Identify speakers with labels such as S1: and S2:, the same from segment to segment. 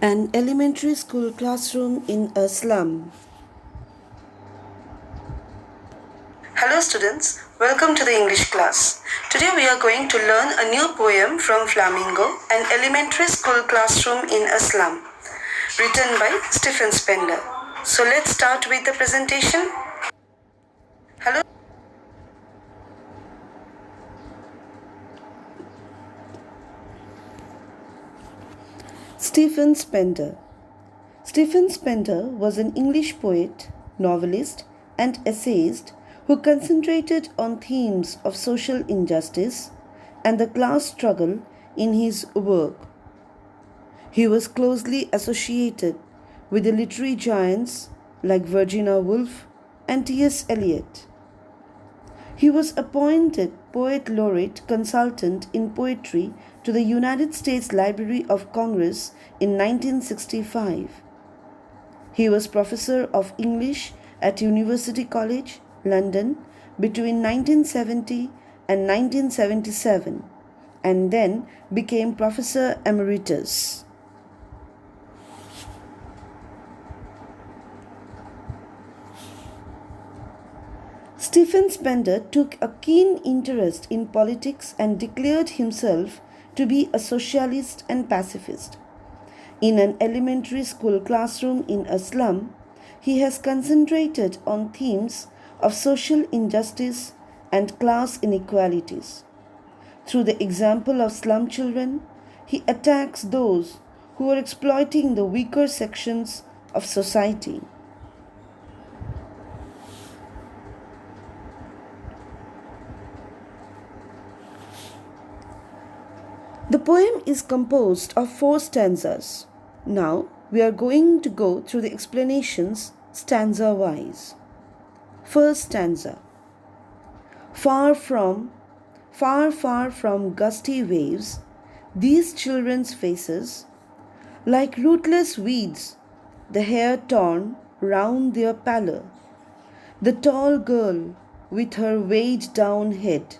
S1: An elementary school classroom in a slum.
S2: Hello students, welcome to the English class. Today we are going to learn a new poem from Flamingo, an elementary school classroom in a slum, written by Stephen Spender. So let's start with the presentation. Hello.
S1: Stephen Spender. Stephen Spender was an English poet, novelist, and essayist who concentrated on themes of social injustice and the class struggle in his work. He was closely associated with the literary giants like Virginia Woolf and T.S. Eliot. He was appointed Poet Laureate Consultant in Poetry to the United States Library of Congress in 1965. He was Professor of English at University College, London between 1970 and 1977 and then became Professor Emeritus. Stephen Spender took a keen interest in politics and declared himself to be a socialist and pacifist. In an elementary school classroom in a slum, he has concentrated on themes of social injustice and class inequalities. Through the example of slum children, he attacks those who are exploiting the weaker sections of society. The poem is composed of 4 stanzas. Now we are going to go through the explanations stanza-wise. First stanza. Far, far from gusty waves, these children's faces, like rootless weeds, the hair torn round their pallor. The tall girl with her weighed down head,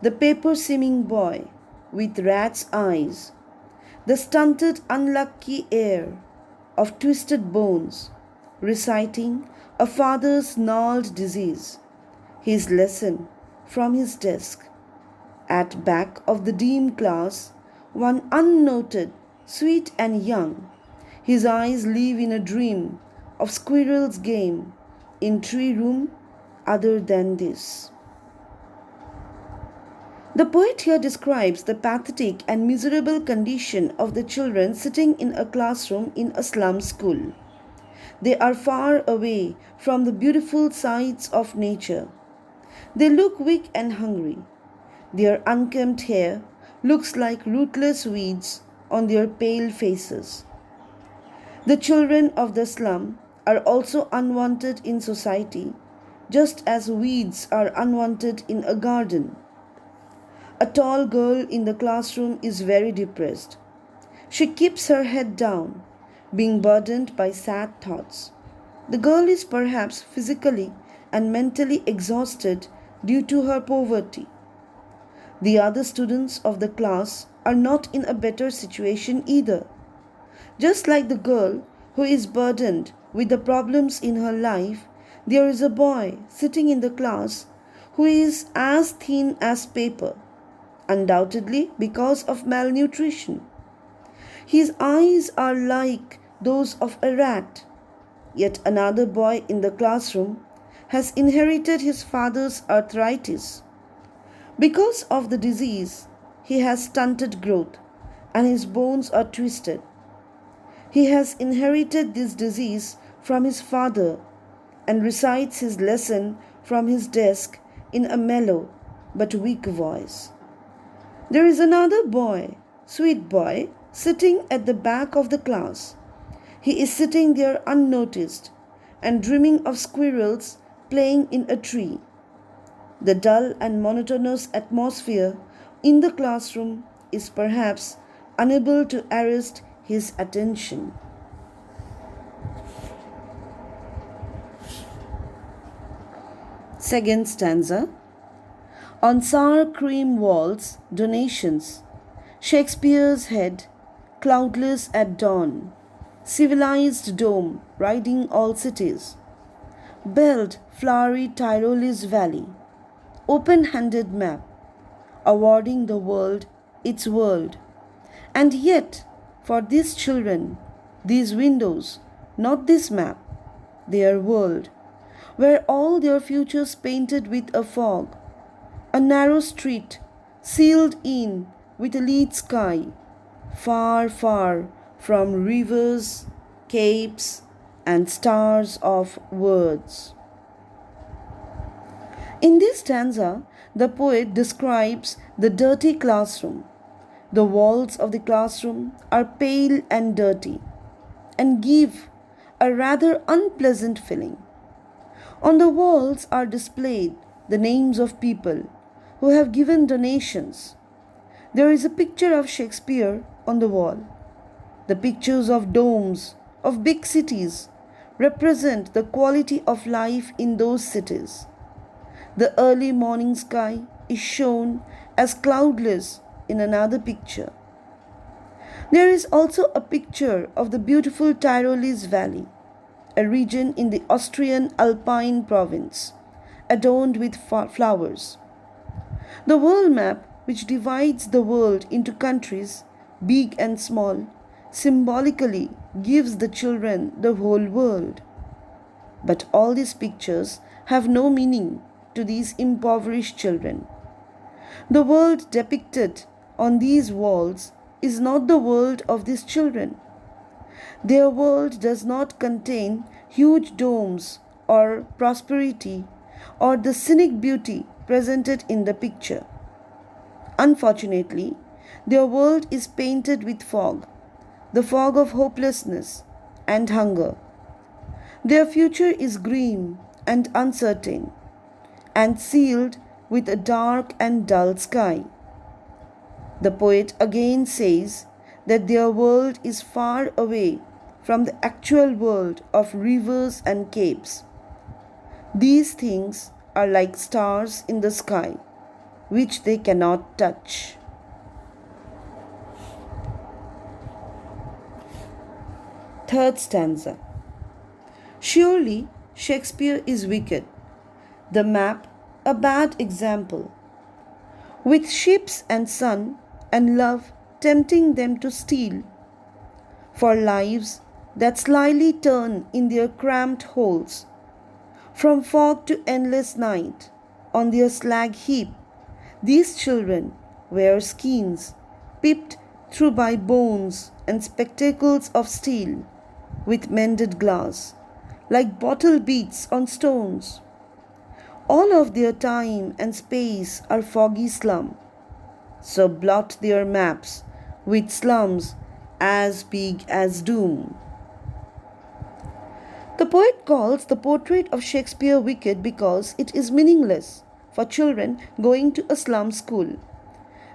S1: the paper-seaming boy with rat's eyes, the stunted unlucky heir of twisted bones, reciting a father's gnarled disease, his lesson from his desk. At back of the dim class, one unnoted, sweet and young, his eyes live in a dream of squirrel's game in tree room other than this. The poet here describes the pathetic and miserable condition of the children sitting in a classroom in a slum school. They are far away from the beautiful sights of nature. They look weak and hungry. Their unkempt hair looks like rootless weeds on their pale faces. The children of the slum are also unwanted in society, just as weeds are unwanted in a garden. A tall girl in the classroom is very depressed. She keeps her head down, being burdened by sad thoughts. The girl is perhaps physically and mentally exhausted due to her poverty. The other students of the class are not in a better situation either. Just like the girl who is burdened with the problems in her life, there is a boy sitting in the class who is as thin as paper, undoubtedly because of malnutrition. His eyes are like those of a rat. Yet another boy in the classroom has inherited his father's arthritis. Because of the disease, he has stunted growth and his bones are twisted. He has inherited this disease from his father and recites his lesson from his desk in a mellow but weak voice. There is another boy, sweet boy, sitting at the back of the class. He is sitting there unnoticed and dreaming of squirrels playing in a tree. The dull and monotonous atmosphere in the classroom is perhaps unable to arrest his attention. Second stanza. On sour cream walls, donations, Shakespeare's head, cloudless at dawn, civilized dome riding all cities, belled flowery Tyrolese valley, open-handed map, awarding the world its world. And yet, for these children, these windows, not this map, their world, where all their futures painted with a fog, a narrow street sealed in with a lead sky, far, far from rivers, capes, and stars of words. In this stanza, the poet describes the dirty classroom. The walls of the classroom are pale and dirty and give a rather unpleasant feeling. On the walls are displayed the names of people who have given donations. There is a picture of Shakespeare on the wall. The pictures of domes of big cities represent the quality of life in those cities. The early morning sky is shown as cloudless in another picture. There is also a picture of the beautiful Tyrolese Valley, a region in the Austrian Alpine province, adorned with flowers. The world map, which divides the world into countries, big and small, symbolically gives the children the whole world. But all these pictures have no meaning to these impoverished children. The world depicted on these walls is not the world of these children. Their world does not contain huge domes or prosperity or the scenic beauty presented in the picture. Unfortunately, their world is painted with fog, the fog of hopelessness and hunger. Their future is grim and uncertain and sealed with a dark and dull sky. The poet again says that their world is far away from the actual world of rivers and capes. These things are like stars in the sky, which they cannot touch. Third stanza. Surely Shakespeare is wicked, the map a bad example, with ships and sun and love tempting them to steal, for lives that slyly turn in their cramped holes, from fog to endless night, on their slag heap, these children wear skins, pipped through by bones and spectacles of steel, with mended glass, like bottle beads on stones. All of their time and space are foggy slum, so blot their maps with slums as big as doom. The poet calls the portrait of Shakespeare wicked because it is meaningless for children going to a slum school.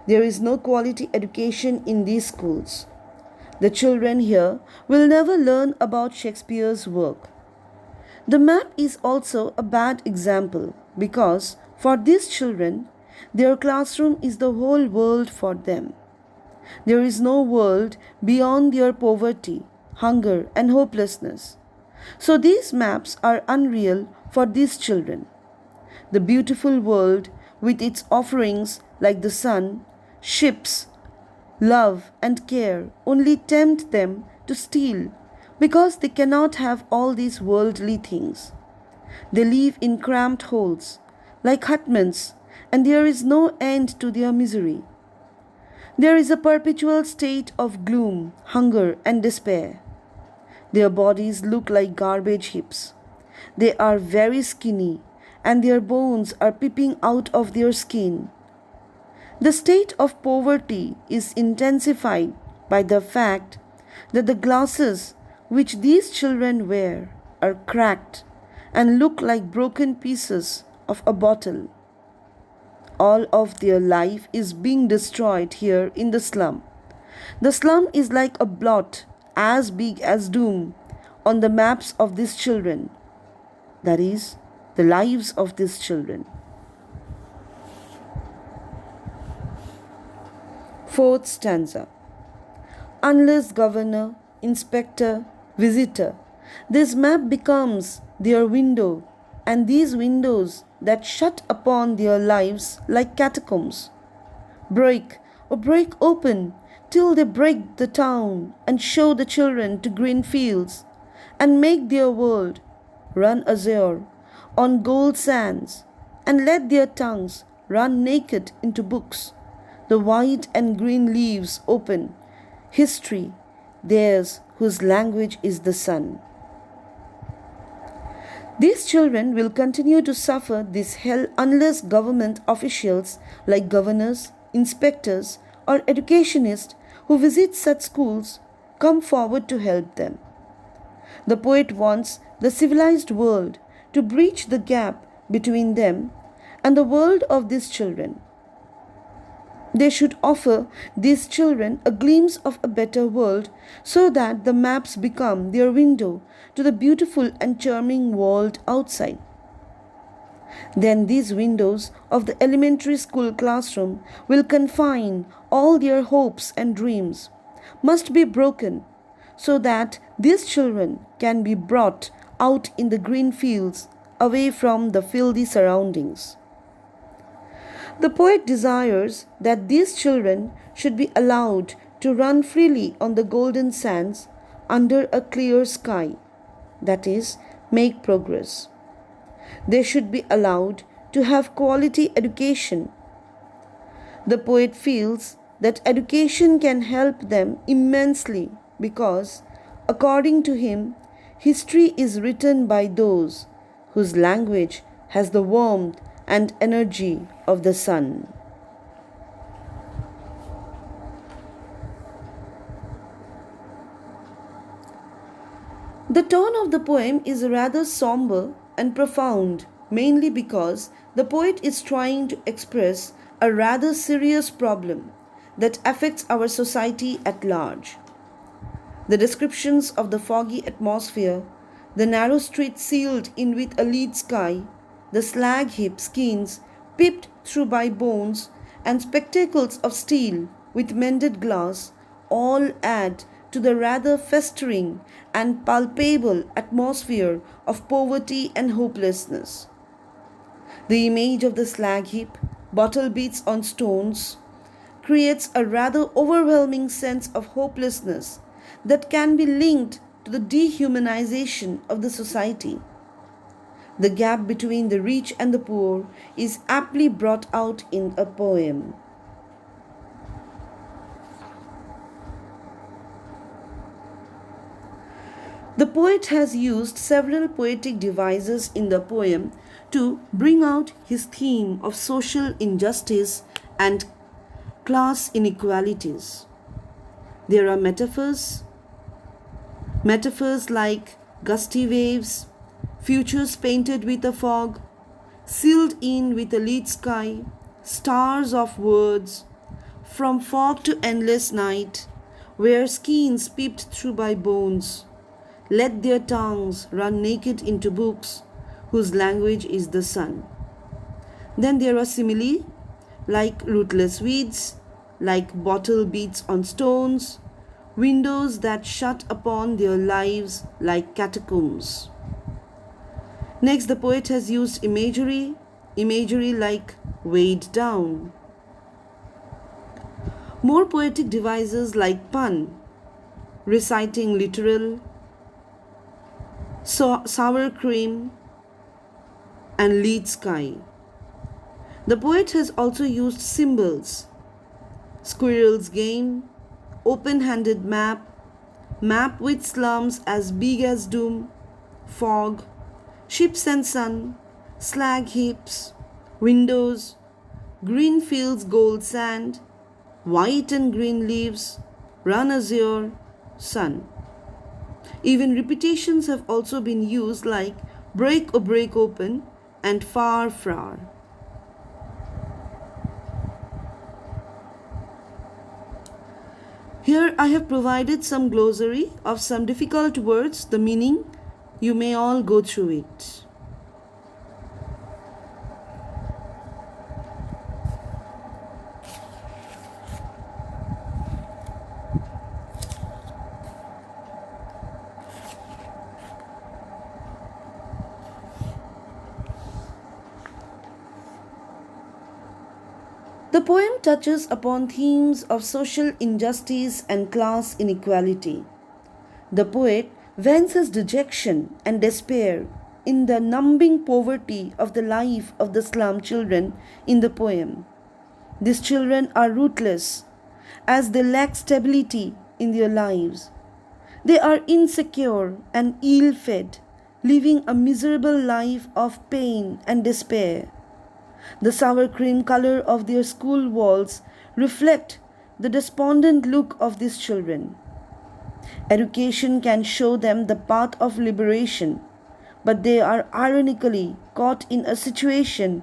S1: There is no quality education in these schools. The children here will never learn about Shakespeare's work. The map is also a bad example because for these children, their classroom is the whole world for them. There is no world beyond their poverty, hunger, and hopelessness. So these maps are unreal for these children. The beautiful world with its offerings like the sun, ships, love, and care only tempt them to steal because they cannot have all these worldly things. They live in cramped holes, like hutments, and there is no end to their misery. There is a perpetual state of gloom, hunger, and despair. Their bodies look like garbage heaps. They are very skinny, and their bones are peeping out of their skin. The state of poverty is intensified by the fact that the glasses which these children wear are cracked and look like broken pieces of a bottle. All of their life is being destroyed here in the slum. The slum is like a blot as big as doom on the maps of these children, that is, the lives of these children. Fourth stanza. Unless governor, inspector, visitor. This map becomes their window, and these windows that shut upon their lives like catacombs. Break, oh break open, till they break the town and show the children to green fields, and make their world run azure on gold sands, and let their tongues run naked into books. The white and green leaves open, history, theirs whose language is the sun. These children will continue to suffer this hell unless government officials like governors, inspectors, or educationists who visit such schools come forward to help them. The poet wants the civilized world to breach the gap between them and the world of these children. They should offer these children a glimpse of a better world so that the maps become their window to the beautiful and charming world outside. Then these windows of the elementary school classroom will confine all their hopes and dreams, must be broken so that these children can be brought out in the green fields away from the filthy surroundings. The poet desires that these children should be allowed to run freely on the golden sands under a clear sky, that is, make progress. They should be allowed to have quality education. The poet feels that education can help them immensely because, according to him, history is written by those whose language has the warmth and energy of the sun. The tone of the poem is rather somber and profound, mainly because the poet is trying to express a rather serious problem that affects our society at large. The descriptions of the foggy atmosphere, the narrow streets sealed in with a lead sky, the slag heap skins peeped through by bones, and spectacles of steel with mended glass all add to the rather festering and palpable atmosphere of poverty and hopelessness. The image of the slag heap, bottle beats on stones, creates a rather overwhelming sense of hopelessness that can be linked to the dehumanization of the society. The gap between the rich and the poor is aptly brought out in a poem. The poet has used several poetic devices in the poem to bring out his theme of social injustice and class inequalities. There are metaphors like gusty waves, futures painted with a fog, sealed in with a lead sky, stars of words, from fog to endless night, where skins peeped through by bones, let their tongues run naked into books, whose language is the sun. Then there are simile, like rootless weeds, like bottle beats on stones, windows that shut upon their lives like catacombs. Next, the poet has used imagery like weighed down. More poetic devices like pun, reciting literal, sour cream, and lead sky. The poet has also used symbols, squirrel's game, open-handed map with slums as big as doom, fog, ships and sun, slag heaps, windows, green fields, gold sand, white and green leaves, run azure, sun. Even repetitions have also been used like break or break open and far far. Here I have provided some glossary of some difficult words, the meaning. You may all go through it. The poem touches upon themes of social injustice and class inequality. The poet vents his dejection and despair in the numbing poverty of the life of the slum children in the poem. These children are rootless as they lack stability in their lives. They are insecure and ill fed, living a miserable life of pain and despair. The sour cream color of their school walls reflect the despondent look of these children. Education can show them the path of liberation, but they are ironically caught in a situation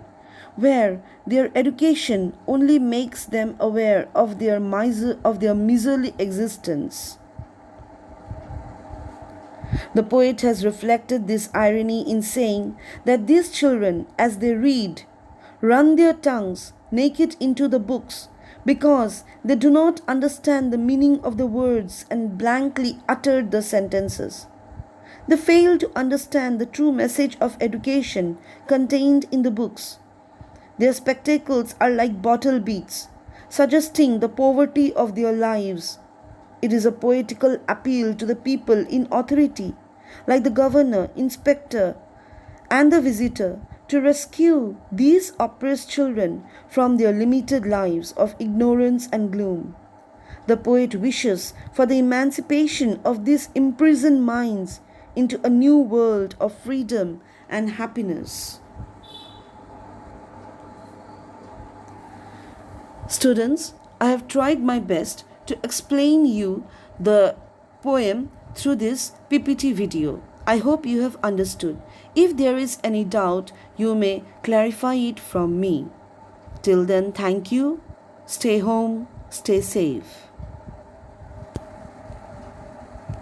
S1: where their education only makes them aware of their miserly existence. The poet has reflected this irony in saying that these children, as they read, run their tongues naked into the books because they do not understand the meaning of the words and blankly utter the sentences. They fail to understand the true message of education contained in the books. Their spectacles are like bottle beads, suggesting the poverty of their lives. It is a poetical appeal to the people in authority, like the governor, inspector, and the visitor, to rescue these oppressed children from their limited lives of ignorance and gloom. The poet wishes for the emancipation of these imprisoned minds into a new world of freedom and happiness. Students, I have tried my best to explain you the poem through this PPT video. I hope you have understood. If there is any doubt, you may clarify it from me. Till then, thank you. Stay home, stay safe.